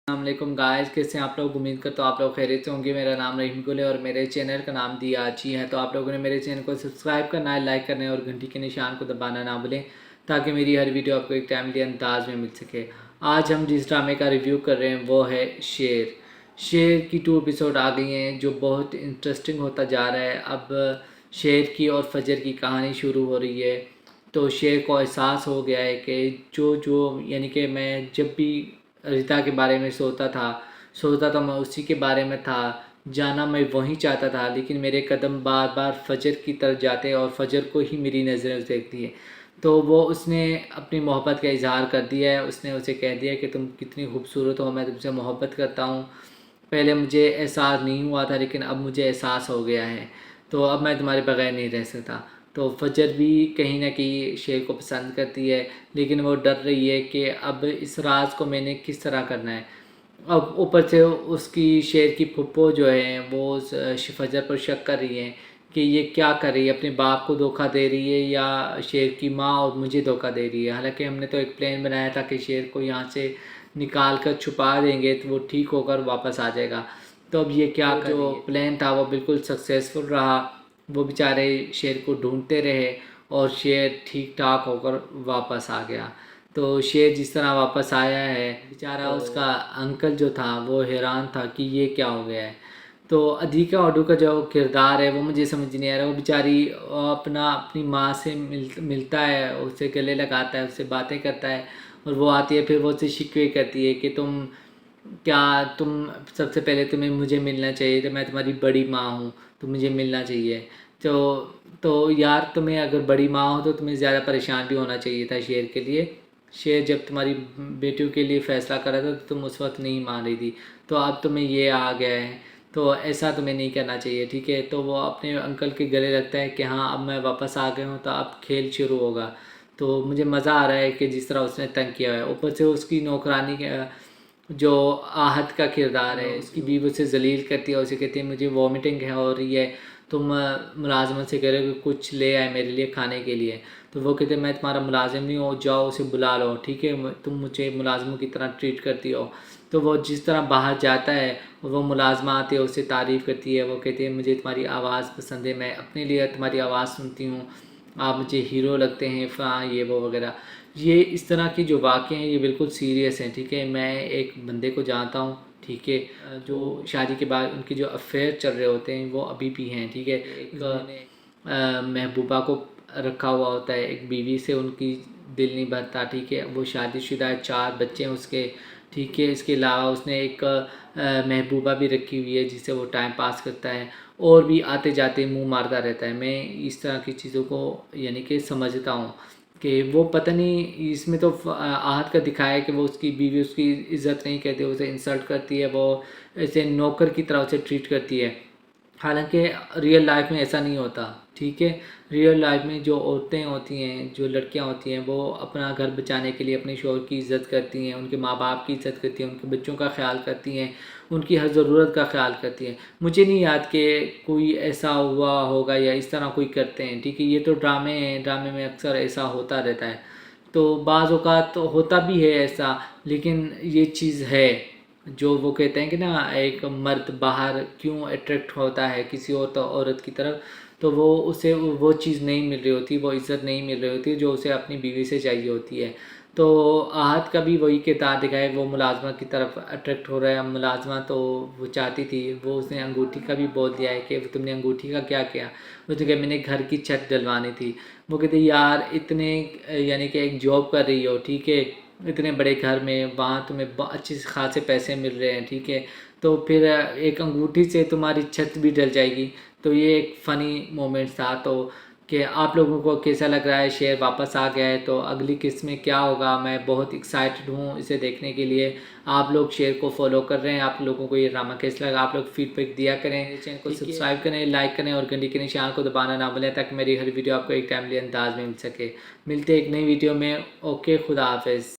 अस्सलामुअलैकुम गाइस, कैसे हैं आप लोग। उम्मीद करता हूँ आप लोग खैरियत से होंगे। मेरा नाम रहीम गुल है और मेरे चैनल का नाम दिया आची है। तो आप लोगों ने मेरे चैनल को सब्सक्राइब करना है, लाइक करना है और घंटी के निशान को दबाना ना भूलें ताकि मेरी हर वीडियो आपको एक टाइमली अंदाज में मिल सके। आज हम जिस ड्रामे का रिव्यू कर रहे हैं वो है शेर। शेर की 2 एपिसोड आ गई हैं जो बहुत इंटरेस्टिंग होता जा रहा है। अब शेर की और फजर की कहानी शुरू हो रही है। तो शेर को एहसास हो गया है कि जो जो यानी कि मैं जब भी रिता के बारे में सोचता था मैं उसी के बारे में था, जाना मैं वहीं चाहता था, लेकिन मेरे कदम बार बार फजर की तरफ जाते और फजर को ही मेरी नज़रें देखती है। तो वो उसने अपनी मोहब्बत का इजहार कर दिया है। उसने उसे कह दिया कि तुम कितनी खूबसूरत हो, मैं तुमसे मोहब्बत करता हूँ। पहले मुझे एहसास नहीं हुआ था लेकिन अब मुझे एहसास हो गया है, तो अब मैं तुम्हारे बगैर नहीं रह सकता। तो फजर भी कहीं ना कहीं शेर को पसंद करती है, लेकिन वो डर रही है कि अब इस राज को मैंने किस तरह करना है। अब ऊपर से उसकी शेर की फुप्पो जो है वो फजर पर शक कर रही है कि ये क्या कर रही है, अपने बाप को धोखा दे रही है या शेर की माँ और मुझे धोखा दे रही है। हालांकि हमने तो एक प्लान बनाया था कि शेर को यहाँ से निकाल कर छुपा देंगे तो वो ठीक होकर वापस आ जाएगा। तो अब ये क्या कर रही है। जो प्लान था वो बिल्कुल सक्सेसफुल रहा। वो बेचारे शेर को ढूंढते रहे और शेर ठीक ठाक होकर वापस आ गया। तो शेर जिस तरह वापस आया है, बेचारा उसका अंकल जो था वो हैरान था कि ये क्या हो गया है। तो अधिका ऑडू का जो किरदार है वो मुझे समझ नहीं आ रहा। वो बेचारी अपनी माँ से मिलता है, उसे गले लगाता है, उससे बातें करता है और वो आती है, फिर वो उससे शिकवे करती है कि तुम सबसे पहले तुम्हें मुझे मिलना चाहिए, तो मैं तुम्हारी बड़ी माँ हूँ तो मुझे मिलना चाहिए। तो यार, तुम्हें अगर बड़ी माँ हो तो तुम्हें ज़्यादा परेशान भी होना चाहिए था शेर के लिए। शेर जब तुम्हारी बेटियों के लिए फ़ैसला कर रहा था तो तुम उस वक्त नहीं मान रही थी, तो अब तुम्हें ये आ गया है, तो ऐसा तुम्हें नहीं करना चाहिए, ठीक है। तो वो अपने अंकल के गले लगता है कि हाँ, अब मैं वापस आ गया हूँ तो अब खेल शुरू होगा। तो मुझे मज़ा आ रहा है कि जिस तरह उसने तंग किया है। ऊपर से उसकी नौकरानी जो आहत का किरदार है, उसकी बीवी उसे जलील करती है और उसे कहती है मुझे वॉमिटिंग है हो रही है, तुम मुलाजमत से कह रहे हो कि कुछ ले आए मेरे लिए खाने के लिए। तो वो कहते हैं मैं तुम्हारा मुलाजिम नहीं हो, जाओ उसे बुला लो, ठीक है, तुम मुझे मुलाजमों की तरह ट्रीट करती हो। तो वो जिस तरह बाहर जाता है और वो मुलाजमा आती है उसे तारीफ़ करती है। वो कहती है मुझे तुम्हारी आवाज़ पसंद है, मैं अपने लिए तुम्हारी आवाज़ सुनती हूँ, आप मुझे हीरो लगते हैं, हाँ ये वो वगैरह। ये इस तरह की जो वाक़े हैं ये बिल्कुल सीरियस हैं, ठीक है। मैं एक बंदे को जानता हूँ, ठीक है, जो शादी के बाद उनके जो अफेयर चल रहे होते हैं वो अभी भी हैं, ठीक है। एक महबूबा को रखा हुआ होता है, एक बीवी से उनकी दिल नहीं भरता, ठीक है। वो शादीशुदा है, 4 बच्चे हैं उसके, ठीक है। इसके अलावा उसने एक महबूबा भी रखी हुई है जिससे वो टाइम पास करता है और भी आते जाते मुंह मारता रहता है। मैं इस तरह की चीज़ों को यानी कि समझता हूँ कि वो पता नहीं, इसमें तो आहत का दिखाया है कि वो उसकी बीवी उसकी इज़्ज़त नहीं करती, उसे इंसल्ट करती है, वो ऐसे नौकर की तरह उसे ट्रीट करती है। हालांकि रियल लाइफ में ऐसा नहीं होता, ठीक है। रियल लाइफ में जो औरतें होती हैं, जो लड़कियां होती हैं, वो अपना घर बचाने के लिए अपने शौहर की इज़्ज़त करती हैं, उनके माँ बाप की इज़्ज़त करती हैं, उनके बच्चों का ख्याल करती हैं, उनकी हर ज़रूरत का ख्याल करती हैं। मुझे नहीं याद कि कोई ऐसा हुआ होगा या इस तरह कोई करते हैं, ठीक है। ये तो ड्रामे हैं, ड्रामे में अक्सर ऐसा होता रहता है, तो बाज़ औक़ात तो होता भी है ऐसा, लेकिन ये चीज़ है। जो वो कहते हैं कि ना, एक मर्द बाहर क्यों अट्रैक्ट होता है किसी और तो औरत की तरफ, तो वो उसे वो चीज़ नहीं मिल रही होती, वो इज़्ज़त नहीं मिल रही होती जो उसे अपनी बीवी से चाहिए होती है। तो आहत का भी वही किरदार दिखाया है, वो मुलाजमा की तरफ अट्रैक्ट हो रहा है। मुलाजमा तो वो चाहती थी, वो उसने अंगूठी का भी बोल दिया है कि तुमने अंगूठी का क्या किया। उसने कहा मैंने घर की छत डलवानी थी। वो कहते यार इतने यानी कि एक जॉब कर रही हो, ठीक है, इतने बड़े घर में, वहाँ तुम्हें अच्छे खासे पैसे मिल रहे हैं, ठीक है, तो फिर एक अंगूठी से तुम्हारी छत भी डल जाएगी। तो ये एक फ़नी मोमेंट था। तो कि आप लोगों को कैसा लग रहा है, शेयर वापस आ गया है तो अगली किस्त में क्या होगा, मैं बहुत एक्साइटेड हूँ इसे देखने के लिए। आप लोग शेयर को फॉलो कर रहे हैं, आप लोगों को ये ड्रामा कैसा लगा आप लोग फीडबैक दिया करें। चैनल को सब्सक्राइब करें, लाइक करें और घंटी के निशान को दबाना ना भूलें ताकि मेरी हर वीडियो आपको एक टाइमली अंदाज में मिल सके। मिलते हैं एक नई वीडियो में। ओके, खुदा हाफिज़।